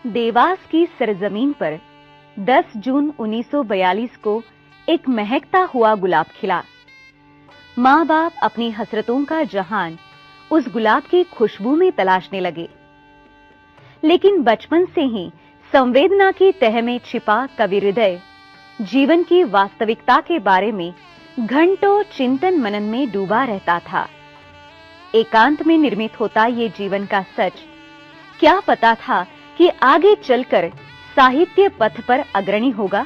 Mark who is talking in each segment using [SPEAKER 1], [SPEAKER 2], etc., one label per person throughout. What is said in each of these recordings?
[SPEAKER 1] देवास की सरजमीन पर 10 जून 1942 को एक महकता हुआ गुलाब खिला। माँ बाप अपनी हसरतों का जहान उस गुलाब की खुशबू में तलाशने लगे। लेकिन बचपन से ही संवेदना की तह में छिपा कवि हृदय जीवन की वास्तविकता के बारे में घंटों चिंतन मनन में डूबा रहता था। एकांत में निर्मित होता ये जीवन का सच क्या पता था कि आगे चलकर साहित्य पथ पर अग्रणी होगा।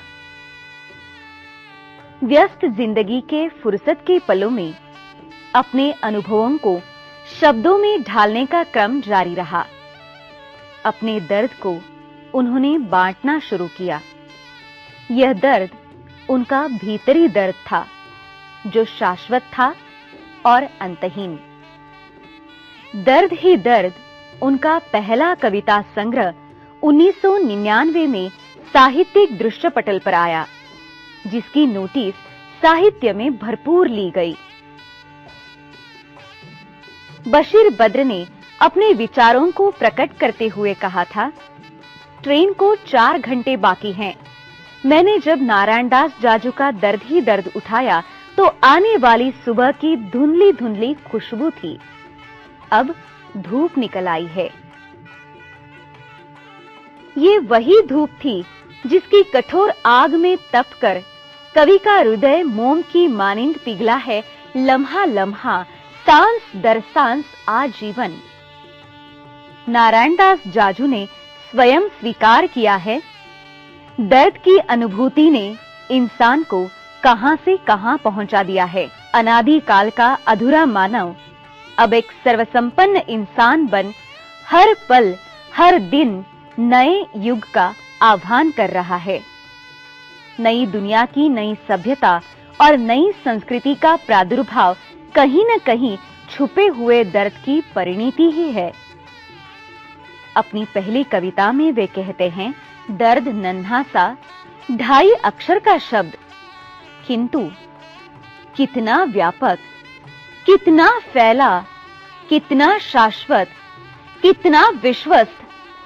[SPEAKER 1] व्यस्त जिंदगी के फुर्सत के पलों में अपने अनुभवों को शब्दों में ढालने का क्रम जारी रहा। अपने दर्द को उन्होंने बांटना शुरू किया। यह दर्द उनका भीतरी दर्द था जो शाश्वत था और अंतहीन। दर्द ही दर्द उनका पहला कविता संग्रह 1999 में साहित्यिक दृश्यपटल पर आया, जिसकी नोटिस साहित्य में भरपूर ली गई। बशीर बद्र ने अपने विचारों को प्रकट करते हुए कहा था, ट्रेन को 4 घंटे बाकी हैं। मैंने जब नारायण दास जाजू का दर्द ही दर्द उठाया तो आने वाली सुबह की धुंधली धुंधली खुशबू थी। अब धूप निकल आई है। ये वही धूप थी जिसकी कठोर आग में तपकर कवि का हृदय मोम की मानिंद पिघला है, लम्हा लम्हा, सांस दर सांस आजीवन। नारायण दास जाजू ने स्वयं स्वीकार किया है, दर्द की अनुभूति ने इंसान को कहां से कहां पहुंचा दिया है। अनादि काल का अधूरा मानव अब एक सर्वसंपन्न इंसान बन हर पल हर दिन नए युग का आह्वान कर रहा है। नई दुनिया की नई सभ्यता और नई संस्कृति का प्रादुर्भाव कहीं न कहीं छुपे हुए दर्द की परिणति ही है। अपनी पहली कविता में वे कहते हैं, दर्द नन्हा सा 2.5 अक्षर का शब्द, किंतु कितना व्यापक, कितना फैला, कितना शाश्वत, कितना विश्वस्त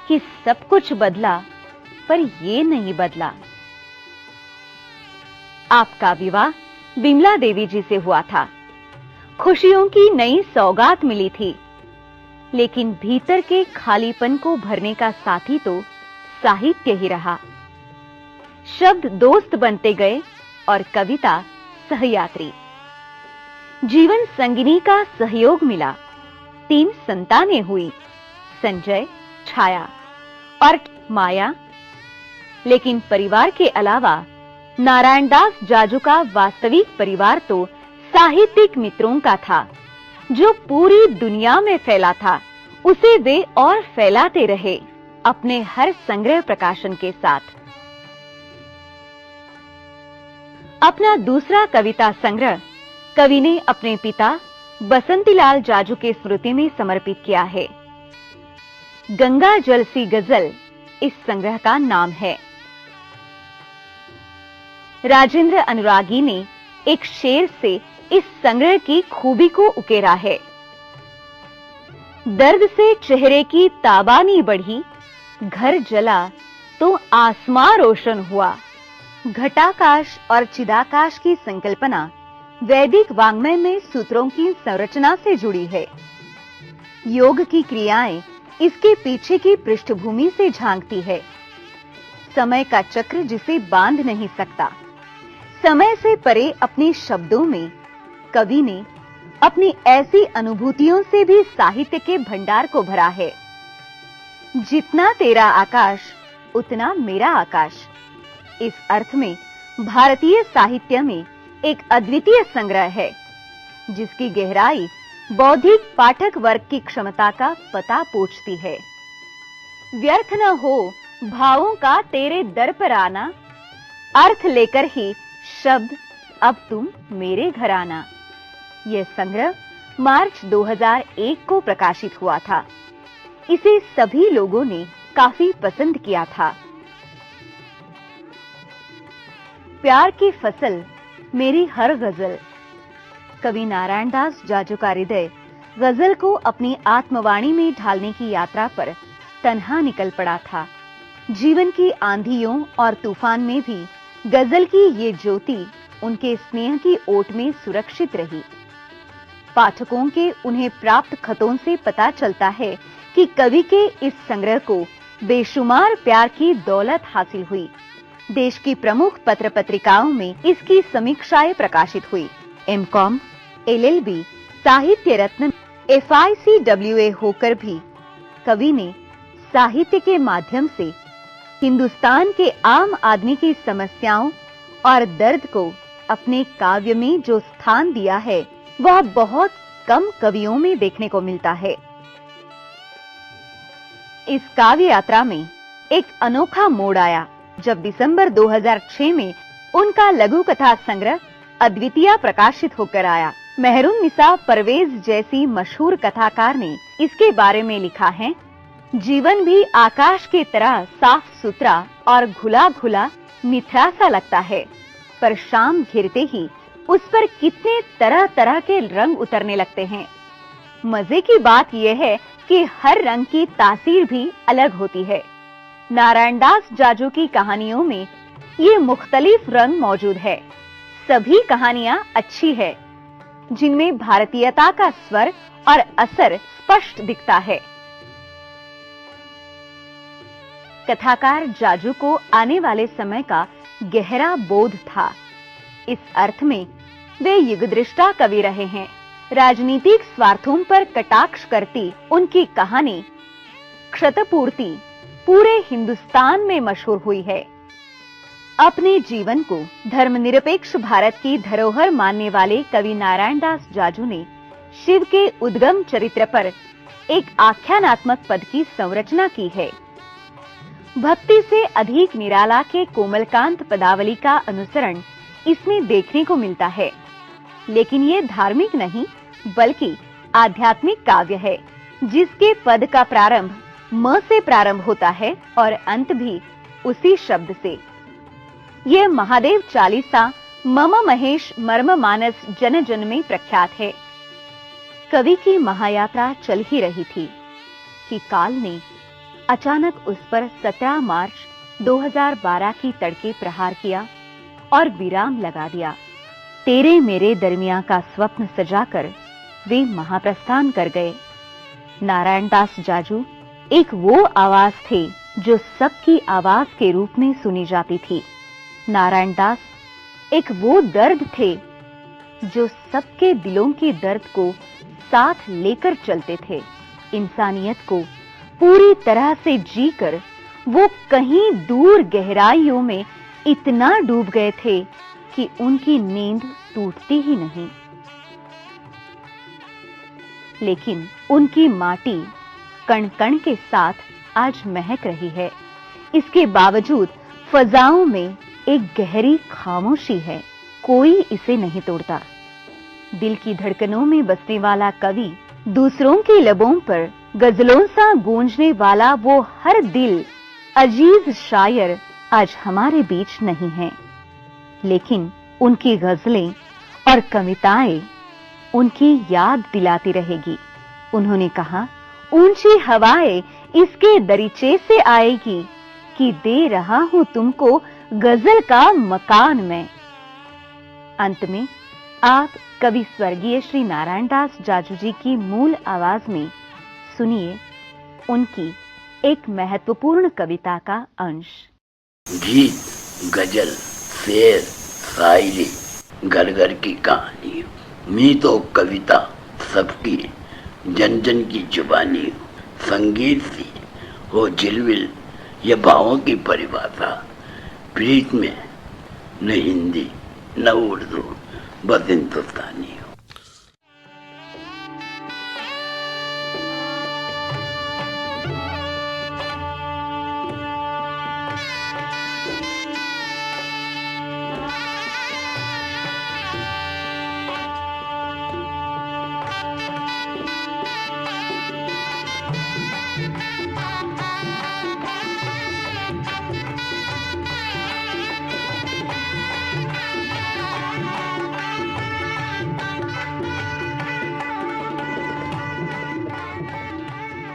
[SPEAKER 1] कि सब कुछ बदला पर ये नहीं बदला। आपका विवाह बिमला देवी जी से हुआ था। खुशियों की नई सौगात मिली थी, लेकिन भीतर के खालीपन को भरने का साथी तो साहित्य ही रहा। शब्द दोस्त बनते गए और कविता सहयात्री। जीवन संगिनी का सहयोग मिला। 3 संतानें हुई, संजय, छाया और माया। लेकिन परिवार के अलावा नारायण दास जाजू का वास्तविक परिवार तो साहित्यिक मित्रों का था, जो पूरी दुनिया में फैला था। उसे वे और फैलाते रहे अपने हर संग्रह प्रकाशन के साथ। अपना दूसरा कविता संग्रह कवि ने अपने पिता बसंतीलाल जाजू के स्मृति में समर्पित किया है। गंगा जल सी गजल इस संग्रह का नाम है। राजेंद्र अनुरागी ने एक शेर से इस संग्रह की खूबी को उकेरा है। दर्द से चेहरे की ताबानी बढ़ी, घर जला तो आसमां रोशन हुआ। घटाकाश और चिदाकाश की संकल्पना वैदिक वाङ्मय में सूत्रों की संरचना से जुड़ी है। योग की क्रियाएं इसके पीछे की पृष्ठभूमि से झांकती है। समय का चक्र जिसे बांध नहीं सकता। समय से परे अपने शब्दों में कवि ने अपनी ऐसी अनुभूतियों से भी साहित्य के भंडार को भरा है। जितना तेरा आकाश उतना मेरा आकाश, इस अर्थ में भारतीय साहित्य में एक अद्वितीय संग्रह है, जिसकी गहराई बौद्धिक पाठक वर्ग की क्षमता का पता पूछती है। व्यर्थ न हो भावों का तेरे दर पर आना, अर्थ लेकर ही शब्द अब तुम मेरे घर आना। यह संग्रह मार्च 2001 को प्रकाशित हुआ था। इसे सभी लोगों ने काफी पसंद किया था। प्यार की फसल मेरी हर गजल। कवि नारायण दास जाजू का हृदय गजल को अपनी आत्मवाणी में ढालने की यात्रा पर तन्हा निकल पड़ा था। जीवन की आंधियों और तूफान में भी गजल की ये ज्योति उनके स्नेह की ओट में सुरक्षित रही। पाठकों के उन्हें प्राप्त खतों से पता चलता है कि कवि के इस संग्रह को बेशुमार प्यार की दौलत हासिल हुई। देश की प्रमुख पत्र पत्रिकाओं में इसकी समीक्षाएं प्रकाशित हुई। एमकॉम, एलएलबी, साहित्य रत्न, FICWA होकर भी कवि ने साहित्य के माध्यम से हिंदुस्तान के आम आदमी की समस्याओं और दर्द को अपने काव्य में जो स्थान दिया है वह बहुत कम कवियों में देखने को मिलता है। इस काव्य यात्रा में एक अनोखा मोड़ आया जब दिसंबर 2006 में उनका लघु कथा संग्रह अद्वितीय प्रकाशित होकर आया। मेहरुन्निसा परवेज जैसी मशहूर कथाकार ने इसके बारे में लिखा है, जीवन भी आकाश की तरह साफ सुथरा और घुला घुला निथरा सा लगता है, पर शाम घिरते ही उस पर कितने तरह तरह के रंग उतरने लगते हैं। मजे की बात यह है कि हर रंग की तासीर भी अलग होती है। नारायण दास जाजू की कहानियों में ये मुख्तलिफ रंग मौजूद है। सभी कहानियां अच्छी है, जिनमें भारतीयता का स्वर और असर स्पष्ट दिखता है। कथाकार जाजू को आने वाले समय का गहरा बोध था। इस अर्थ में वे युगदृष्टा कवि रहे हैं। राजनीतिक स्वार्थों पर कटाक्ष करती उनकी कहानी क्षतपूर्ति पूरे हिंदुस्तान में मशहूर हुई है। अपने जीवन को धर्मनिरपेक्ष भारत की धरोहर मानने वाले कवि नारायण दास जाजू ने शिव के उद्गम चरित्र पर एक आख्यानात्मक पद की संरचना की है। भक्ति से अधिक निराला के कोमलकांत पदावली का अनुसरण इसमें देखने को मिलता है, लेकिन ये धार्मिक नहीं बल्कि आध्यात्मिक काव्य है, जिसके पद का प्रारंभ म से प्रारंभ होता है और अंत भी उसी शब्द से। यह महादेव चालीसा मम महेश मर्म मानस जन जन में प्रख्यात है। कवि की महायात्रा चल ही रही थी कि काल ने अचानक उस पर 17 मार्च 2012 की तड़के प्रहार किया और विराम लगा दिया। तेरे मेरे दरमियां का स्वप्न सजाकर वे महाप्रस्थान कर गए। नारायण दास जाजू एक वो आवाज थे जो सबकी आवाज के रूप में सुनी जाती थी। नारायण दास एक वो दर्द थे जो सबके दिलों के दर्द को साथ लेकर चलते थे। इंसानियत को पूरी तरह से जीकर वो कहीं दूर गहराइयों में इतना डूब गए थे कि उनकी नींद टूटती ही नहीं। लेकिन उनकी माटी कण कण के साथ आज महक रही है। इसके बावजूद फजाओं में एक गहरी खामोशी है, कोई इसे नहीं तोड़ता। दिल की धड़कनों में बसने वाला कवि, दूसरों के लबों पर गजलों सा गूंजने वाला वो हर दिल अजीज शायर आज हमारे बीच नहीं है, लेकिन उनकी गजलें और कविताएं उनकी याद दिलाती रहेगी। उन्होंने कहा, ऊंची हवाएं इसके दरीचे से आएगी कि दे रहा हूं तुमको गजल का मकान में। अंत में आप कवि स्वर्गीय श्री नारायण दास जाजू जी की मूल आवाज में सुनिए उनकी एक महत्वपूर्ण कविता का अंश।
[SPEAKER 2] गीत, गजल, शेर, शायरी, घर घर की कहानी, मीत और कविता सबकी जन जन की जुबानी, संगीत सी हो झिलमिल ये भावों की परिभाषा। प्रीत में न हिंदी न उर्दू बस हिंदुस्तानी।